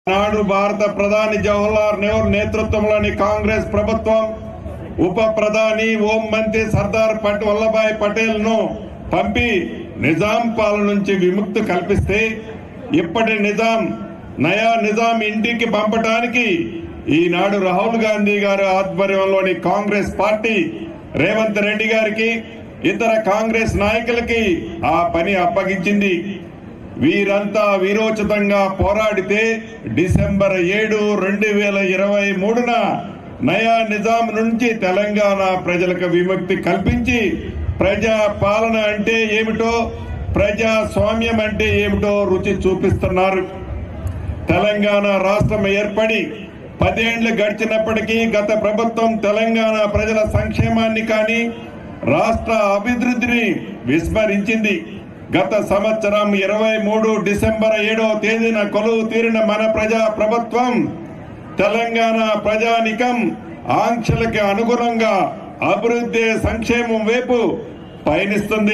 నాడు భారత ప్రధాని జవహర్లాల్ నెహ్రూ నేతృత్వంలోని కాంగ్రెస్ ప్రభుత్వం ఉప ప్రధాని హోం మంత్రి సర్దార్ వల్లభాయ్ పటేల్ ను పంపి నిజాం పాలన నుంచి విముక్తి కల్పిస్తే ఇప్పటి నయా నిజాం ఇంటికి పంపడానికి ఈనాడు రాహుల్ గాంధీ గారి ఆధ్వర్యంలోని కాంగ్రెస్ పార్టీ రేవంత్ రెడ్డి గారికి ఇతర కాంగ్రెస్ నాయకులకి ఆ పని అప్పగించింది. వీరంతా వీరోచితంగా పోరాడితే డిసెంబర్ 7, 2023న నయా నిజాం నుంచి తెలంగాణ ప్రజలకు విముక్తి కల్పించి ప్రజా పాలన అంటే ఏమిటో, ప్రజాస్వామ్యం అంటే ఏమిటో రుచి చూపిస్తున్నారు. తెలంగాణ రాష్ట్రం ఏర్పడి 10 ఏళ్లు గడిచినప్పటికీ గత ప్రభుత్వం తెలంగాణ ప్రజల సంక్షేమాన్ని కానీ రాష్ట్ర అభివృద్ధిని విస్మరించింది. గత సంవత్సరం 23 డిసెంబర్ 7వ తేదీన కొలువు తీరిన మన ప్రజా ప్రభుత్వం తెలంగాణ ప్రజానికం ఆంక్షలకి అనుగుణంగా అభివృద్ధి సంక్షేమం వైపు పయనిస్తుంది.